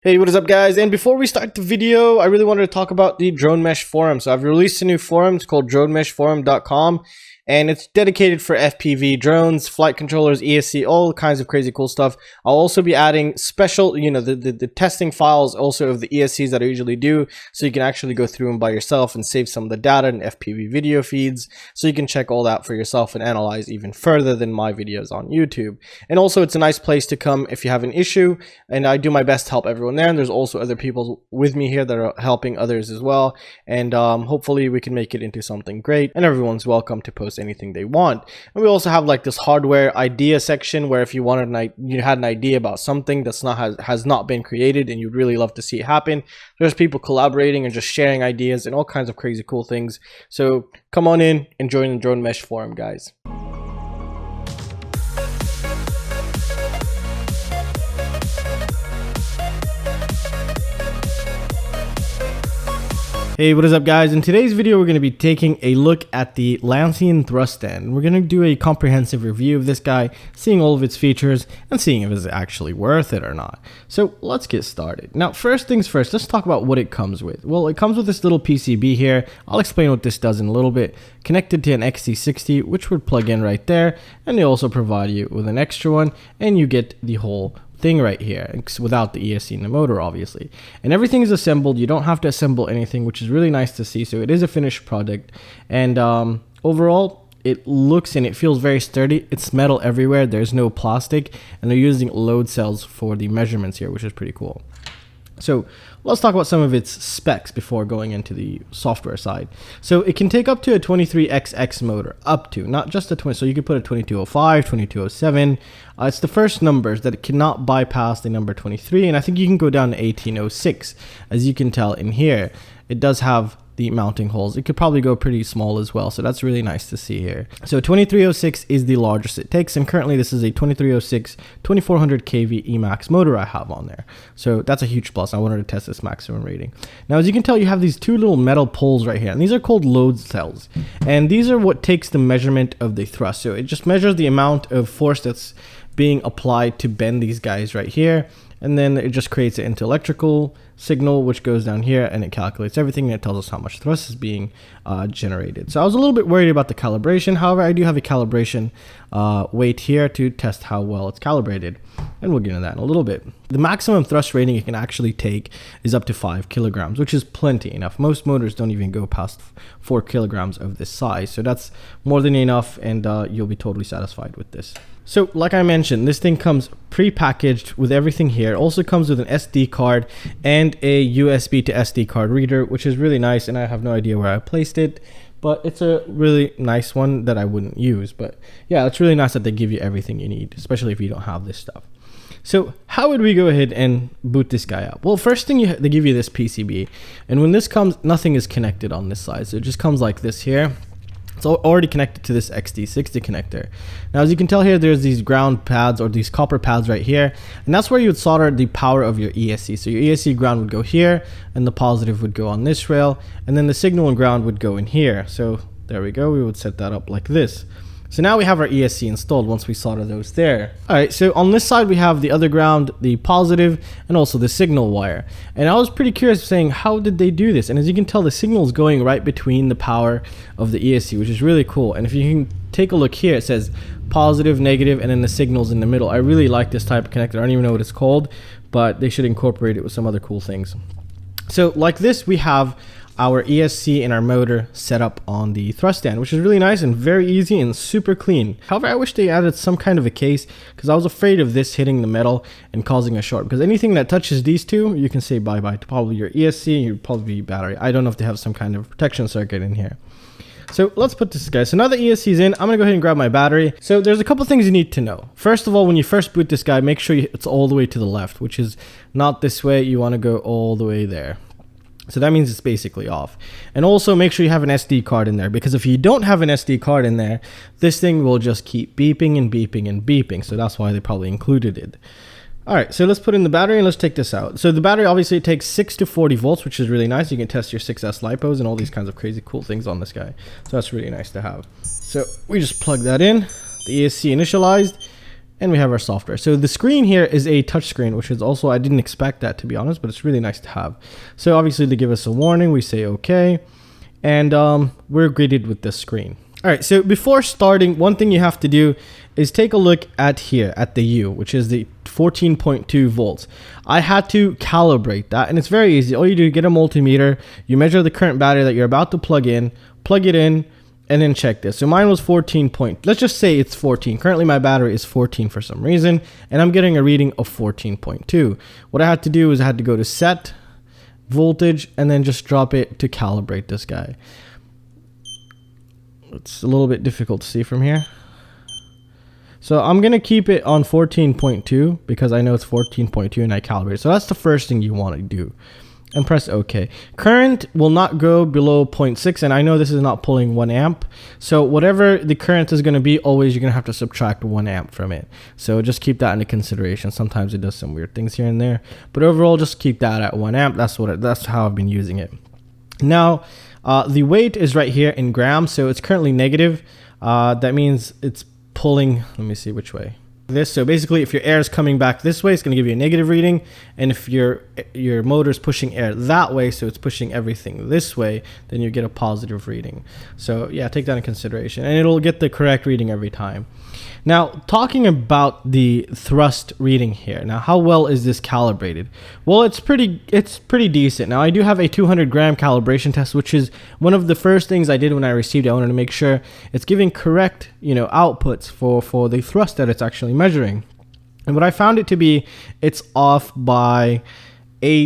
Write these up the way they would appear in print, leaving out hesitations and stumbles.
Hey, what is up guys? And before we start the video, I really wanted to talk about the Drone Mesh forum. So I've released a new forum. It's called dronemeshforum.com, and it's dedicated for FPV drones, flight controllers, ESC, all kinds of crazy cool stuff. I'll also be adding special, the testing files also of the ESCs that I usually do, so you can actually go through them by yourself and save some of the data in FPV video feeds, so you can check all that for yourself and analyze even further than my videos on YouTube. And also, it's a nice place to come if you have an issue, and I do my best to help everyone there. And there's also other people with me here that are helping others as well, and hopefully we can make it into something great, and everyone's welcome to post anything they want. And we also have like this hardware idea section where if you wanted you had an idea about something that's has not been created and you'd really love to see it happen, there's people collaborating and just sharing ideas and all kinds of crazy cool things. So come on in and join the Drone Mesh forum, guys. Hey, what is up guys? In today's video, we're going to be taking a look at the Lantian thrust stand. We're going to do a comprehensive review of this guy, seeing all of its features and seeing if it's actually worth it or not. So let's get started. Now, first things first, let's talk about what it comes with. Well, it comes with this little PCB here. I'll explain what this does in a little bit. Connected to an Xt60, which would plug in right there. And they also provide you with an extra one, and you get the whole thing right here without the ESC in the motor, obviously. And everything is assembled. You don't have to assemble anything, which is really nice to see. So it is a finished product, and overall it looks and it feels very sturdy. It's metal everywhere, there's no plastic, and they're using load cells for the measurements here, which is pretty cool. So let's talk about some of its specs before going into the software side. So it can take up to a 23XX motor, up to, not just a 20. So you could put a 2205, 2207. It's the first numbers that it cannot bypass the number 23. And I think you can go down to 1806. As you can tell in here, it does have the mounting holes. It could probably go pretty small as well, so that's really nice to see here. So 2306 is the largest it takes, and currently this is a 2306 2400 kV Emax motor I have on there, so that's a huge plus. I wanted to test this maximum rating. Now, as you can tell, you have these two little metal poles right here, and these are called load cells, and these are what takes the measurement of the thrust. So it just measures the amount of force that's being applied to bend these guys right here, and then it just creates it into electrical signal, which goes down here, and it calculates everything, and it tells us how much thrust is being generated. So I was a little bit worried about the calibration. However, I do have a calibration weight here to test how well it's calibrated, and we'll get into that in a little bit. The maximum thrust rating it can actually take is up to 5 kilograms, which is plenty enough. Most motors don't even go past 4 kilograms of this size, so that's more than enough, and you'll be totally satisfied with this. So like I mentioned, this thing comes pre-packaged with everything here. It also comes with an SD card and a USB to SD card reader, which is really nice, and I have no idea where I placed it, but it's a really nice one that I wouldn't use. But yeah, it's really nice that they give you everything you need, especially if you don't have this stuff. So how would we go ahead and boot this guy up? Well, first thing, they give you this PCB, and when this comes, nothing is connected on this side, so it just comes like this here. It's already connected to this Xt60 connector. Now, as you can tell here, there's these ground pads or these copper pads right here, and that's where you would solder the power of your ESC. So your ESC ground would go here, and the positive would go on this rail, and then the signal and ground would go in here. So there we go. We would set that up like this. So now we have our ESC installed once we solder those there. All right, so on this side, we have the other ground, the positive, and also the signal wire. And I was pretty curious saying, how did they do this? And as you can tell, the signal is going right between the power of the ESC, which is really cool. And if you can take a look here, it says positive, negative, and then the signal's in the middle. I really like this type of connector. I don't even know what it's called, but they should incorporate it with some other cool things. So like this, we have our ESC and our motor set up on the thrust stand, which is really nice and very easy and super clean. However, I wish they added some kind of a case, because I was afraid of this hitting the metal and causing a short, because anything that touches these two, you can say bye-bye to probably your ESC and your probably battery. I don't know if they have some kind of protection circuit in here. So let's put this guy. So now the ESC is in, I'm gonna go ahead and grab my battery. So there's a couple things you need to know. First of all, when you first boot this guy, make sure it's all the way to the left, which is not this way. You wanna go all the way there. So that means it's basically off. And also make sure you have an SD card in there, because if you don't have an SD card in there, this thing will just keep beeping and beeping and beeping. So that's why they probably included it. All right, so let's put in the battery and let's take this out. So the battery obviously takes 6 to 40 volts, which is really nice. You can test your 6S lipos and all these kinds of crazy cool things on this guy. So that's really nice to have. So we just plug that in, the ESC initialized, and we have our software. So the screen here is a touch screen, which is also, I didn't expect that to be honest, but it's really nice to have. So obviously they give us a warning, we say okay, and we're greeted with this screen. All right, so before starting, one thing you have to do is take a look at here at the U, which is the 14.2 volts. I had to calibrate that, and it's very easy. All you do, get a multimeter, you measure the current battery that you're about to plug it in, and then check this. So mine was 14 point, let's just say it's 14. Currently my battery is 14 for some reason, and I'm getting a reading of 14.2. What I had to do is I had to go to set voltage and then just drop it to calibrate this guy. It's a little bit difficult to see from here. So I'm going to keep it on 14.2 because I know it's 14.2 and I calibrate. So that's the first thing you want to do. And press OK. Current will not go below 0.6, and I know this is not pulling 1 amp. So whatever the current is going to be, always you're going to have to subtract 1 amp from it. So just keep that into consideration. Sometimes it does some weird things here and there, but overall just keep that at 1 amp. That's how I've been using it. Now the weight is right here in grams, so it's currently negative. That means it's pulling, let me see which way. This, so basically if your air is coming back this way, it's going to give you a negative reading, and if your motor is pushing air that way, so it's pushing everything this way, then you get a positive reading. So yeah, take that in consideration, and it'll get the correct reading every time. Now, talking about the thrust reading here. Now, how well is this calibrated? Well, it's pretty decent. Now, I do have a 200 gram calibration test, which is one of the first things I did when I received it. I wanted to make sure it's giving correct, outputs for the thrust that it's actually measuring. And what I found it to be, it's off by 5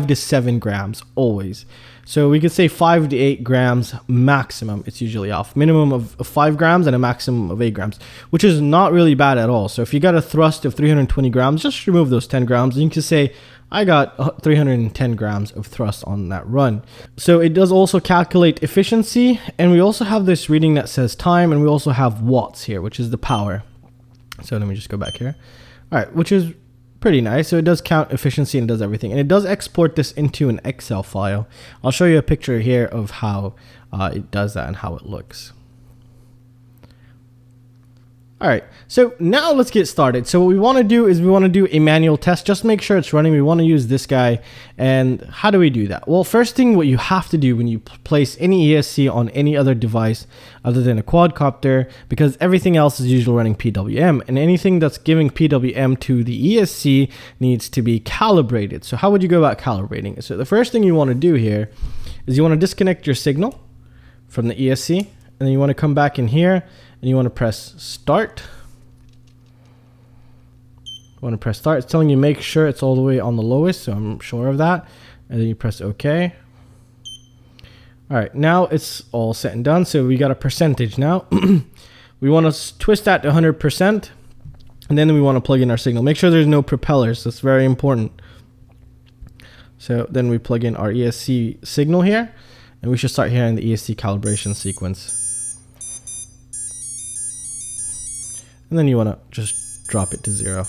to 7 grams always. So we could say 5 to 8 grams maximum, it's usually off. Minimum of 5 grams and a maximum of 8 grams, which is not really bad at all. So if you got a thrust of 320 grams, just remove those 10 grams. And you can say, I got 310 grams of thrust on that run. So it does also calculate efficiency. And we also have this reading that says time, and we also have watts here, which is the power. So let me just go back here. All right, which is pretty nice. So it does count efficiency and does everything, and it does export this into an Excel file. I'll show you a picture here of how it does that and how it looks. All right, so now let's get started. So what we want to do is we want to do a manual test. Just make sure it's running. We want to use this guy. And how do we do that? Well, first thing, what you have to do when you place any ESC on any other device other than a quadcopter, because everything else is usually running PWM, and anything that's giving PWM to the ESC needs to be calibrated. So how would you go about calibrating it? So the first thing you want to do here is you want to disconnect your signal from the ESC, and then you want to come back in here and you want to press start. You want to press start. It's telling you make sure it's all the way on the lowest, so I'm sure of that. And then you press OK. All right, now it's all set and done. So we got a percentage now. We want to twist that to 100%, and then we want to plug in our signal. Make sure there's no propellers. That's very important. So then we plug in our ESC signal here, and we should start hearing the ESC calibration sequence. And then you want to just drop it to 0.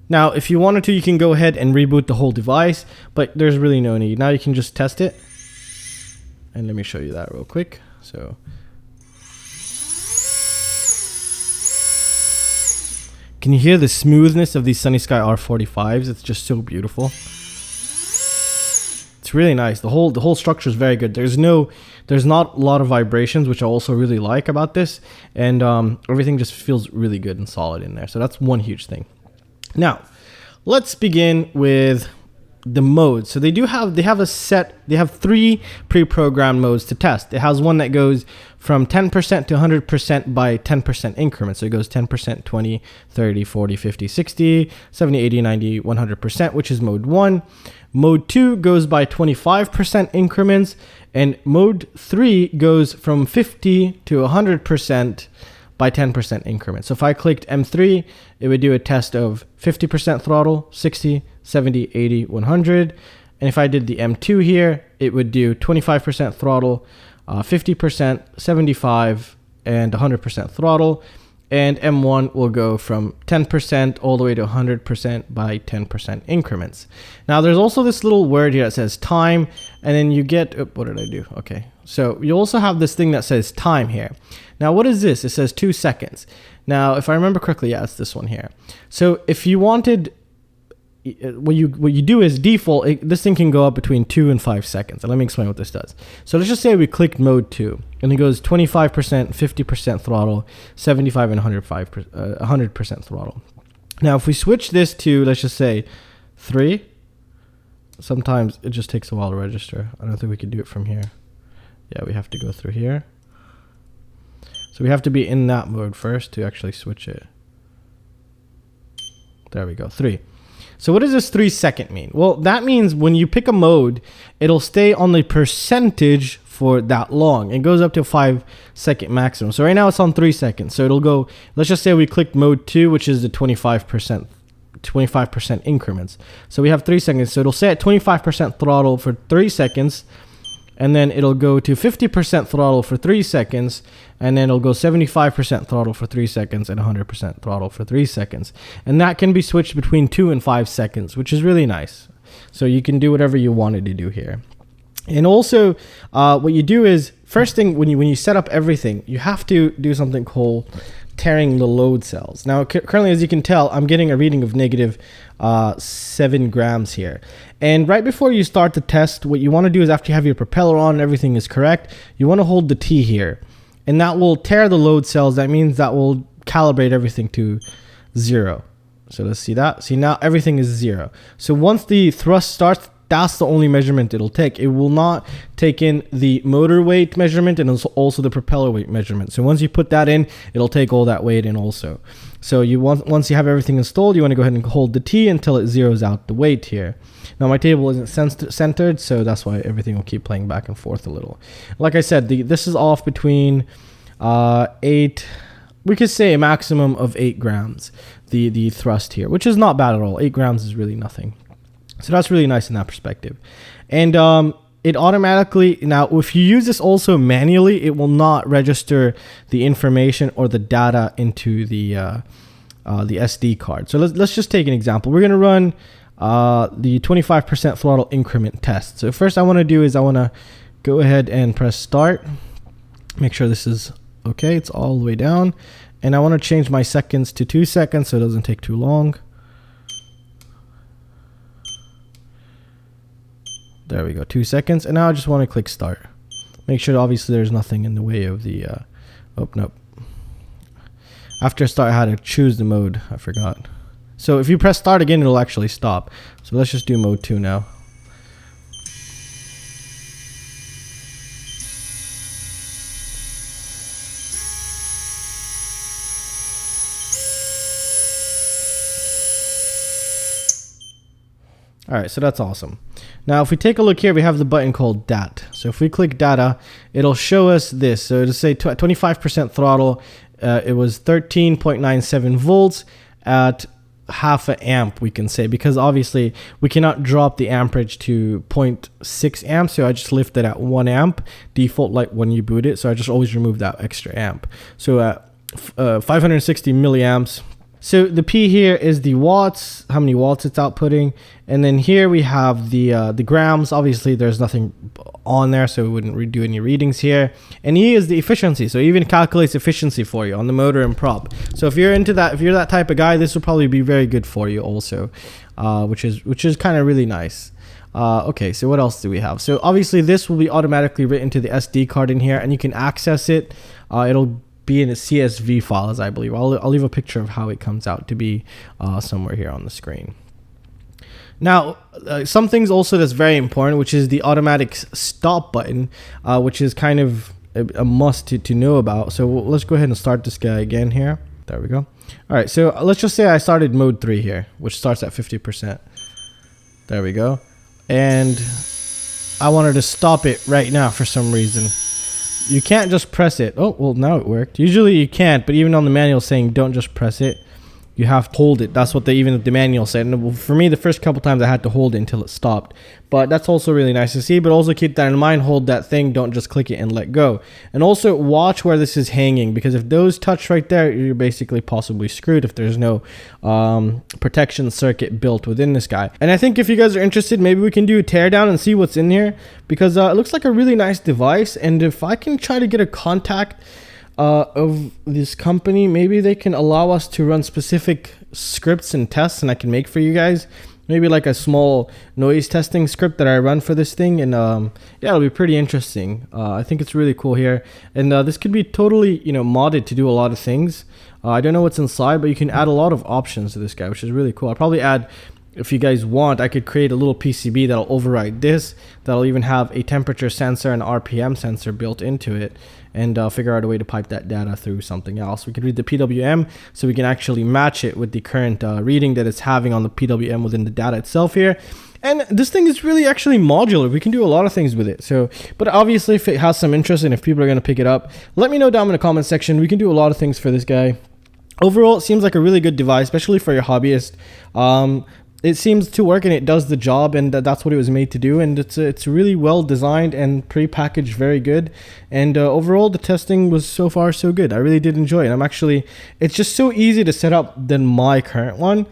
Now, if you wanted to, you can go ahead and reboot the whole device, but there's really no need. Now you can just test it. And let me show you that real quick. So can you hear the smoothness of these Sunny Sky R45s? It's just so beautiful. It's really nice. The whole structure is very good. There's not a lot of vibrations, which I also really like about this, and everything just feels really good and solid in there. So that's one huge thing. Now, let's begin with the modes. So they have 3 pre-programmed modes to test. It has one that goes from 10% to 100% by 10% increments. So it goes 10%, 20, 30, 40, 50, 60, 70, 80, 90, 100%, which is mode 1. Mode 2 goes by 25% increments, and mode 3 goes from 50 to 100% by 10% increments. So if I clicked M3, it would do a test of 50% throttle, 60, 70, 80, 100. And if I did the M2 here, it would do 25% throttle, 50%, 75, and 100% throttle. and M1 will go from 10% all the way to 100% by 10% increments. Now there's also this little word here that says time, and then you get, what did I do? Okay, so you also have this thing that says time here. Now what is this? It says 2 seconds. Now if I remember correctly, yeah, it's this one here. So if you wanted, what you do is default, this thing can go up between 2 and 5 seconds. And let me explain what this does. So let's just say we clicked mode 2, and it goes 25%, 50% throttle, 75 and 100% throttle. Now if we switch this to, let's just say 3, sometimes it just takes a while to register. I don't think we can do it from here. Yeah, we have to go through here. So we have to be in that mode first to actually switch it. There we go, 3. So what does this 3 second mean? Well, that means when you pick a mode, it'll stay on the percentage for that long. It goes up to 5 second maximum. So right now it's on 3 seconds. So it'll go, let's just say we clicked mode 2, which is the 25% increments. So we have 3 seconds. So it'll stay at 25% throttle for 3 seconds. And then it'll go to 50% throttle for 3 seconds, and then it'll go 75% throttle for 3 seconds and 100% throttle for 3 seconds. And that can be switched between 2 and 5 seconds, which is really nice. So you can do whatever you wanted to do here. And also, what you do is, first thing, when you set up everything, you have to do something called tearing the load cells. Now, currently, as you can tell, I'm getting a reading of negative 7 grams here. And right before you start the test, what you want to do is, after you have your propeller on and everything is correct, you want to hold the T here. And that will tear the load cells. That means that will calibrate everything to 0. So let's see that. See, now everything is 0. So once the thrust starts, that's the only measurement it'll take. It will not take in the motor weight measurement and also the propeller weight measurement. So once you put that in, it'll take all that weight in also. So once you have everything installed, you want to go ahead and hold the T until it zeroes out the weight here. Now my table isn't centered, so that's why everything will keep playing back and forth a little. Like I said, this is off between 8, we could say a maximum of 8 grams, the thrust here, which is not bad at all. 8 grams is really nothing. So that's really nice in that perspective. And it automatically, now if you use this also manually, it will not register the information or the data into the SD card. So let's just take an example. We're going to run the 25% throttle increment test. So first I want to do is I want to go ahead and press start. Make sure this is okay. It's all the way down. And I want to change my seconds to 2 seconds so it doesn't take too long. There we go, 2 seconds. And now I just want to click start. Make sure obviously there's nothing in the way of the, oh, nope. After start, I had to choose the mode. I forgot. So if you press start again, it'll actually stop. So let's just do mode 2 now. All right, so that's awesome. Now, if we take a look here, we have the button called DAT. So if we click data, it'll show us this. So it'll say 25% throttle. It was 13.97 volts at half an amp, we can say, because obviously we cannot drop the amperage to 0.6 amps. So I just left it at 1 amp default, like when you boot it. So I just always remove that extra amp. So at 560 milliamps. So the P here is the watts, how many watts it's outputting. And then here we have the grams. Obviously there's nothing on there, so we wouldn't redo any readings here. And E is the efficiency. So it even calculates efficiency for you on the motor and prop. So if you're into that, if you're that type of guy, this will probably be very good for you also, which is kind of really nice. Okay, so what else do we have? So obviously this will be automatically written to the SD card in here, and you can access it. It'll be in a CSV file, as I believe. I'll leave a picture of how it comes out to be somewhere here on the screen. Now, some things also that's very important, which is the automatic stop button, which is kind of a must to know about. So let's go ahead and start this guy again here. There we go. All right, so let's just say I started mode 3 here, which starts at 50%. There we go. And I wanted to stop it right now for some reason. You can't just press it. Oh, well, now it worked. Usually you can't, but even on the manual saying don't just press it, you have to hold it. That's what even the manual said. And for me, the first couple times I had to hold it until it stopped. But that's also really nice to see. But also keep that in mind. Hold that thing. Don't just click it and let go. And also watch where this is hanging, because if those touch right there, you're basically possibly screwed if there's no protection circuit built within this guy. And I think if you guys are interested, maybe we can do a teardown and see what's in here, because it looks like a really nice device. And if I can try to get a contact of this company, maybe they can allow us to run specific scripts and tests, and I can make for you guys maybe like a small noise testing script that I run for this thing. And yeah, it'll be pretty interesting. I think it's really cool here, and this could be totally, you know, modded to do a lot of things. I don't know what's inside, but you can add a lot of options to this guy, which is really cool. I'll probably add, if you guys want, I could create a little PCB that'll override this, that'll even have a temperature sensor and RPM sensor built into it, and figure out a way to pipe that data through something else. We could read the PWM, so we can actually match it with the current reading that it's having on the PWM within the data itself here. And this thing is really actually modular. We can do a lot of things with it. So, but obviously if it has some interest and if people are going to pick it up, let me know down in the comment section. We can do a lot of things for this guy. Overall, it seems like a really good device, especially for your hobbyist. It seems to work and it does the job, and that's what it was made to do. And it's really well designed and pre-packaged, very good. And overall, the testing was so far so good. I really did enjoy it. It's just so easy to set up than my current one.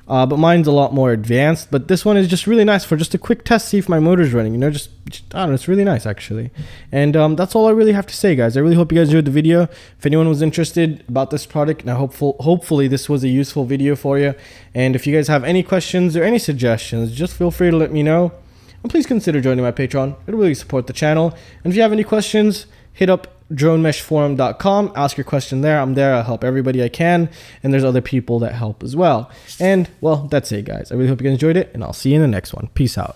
But mine's a lot more advanced. But this one is just really nice for just a quick test, see if my motor's running. You know, just I don't know, it's really nice actually. And that's all I really have to say, guys. I really hope you guys enjoyed the video. If anyone was interested about this product, now hopefully this was a useful video for you. And if you guys have any questions or any suggestions, just feel free to let me know. And please consider joining my Patreon. It'll really support the channel. And if you have any questions, hit up dronemeshforum.com, ask your question there. I'm there. I'll help everybody I can, and there's other people that help as well. And well, that's it, guys. I really hope you guys enjoyed it, and I'll see you in the next one. Peace out.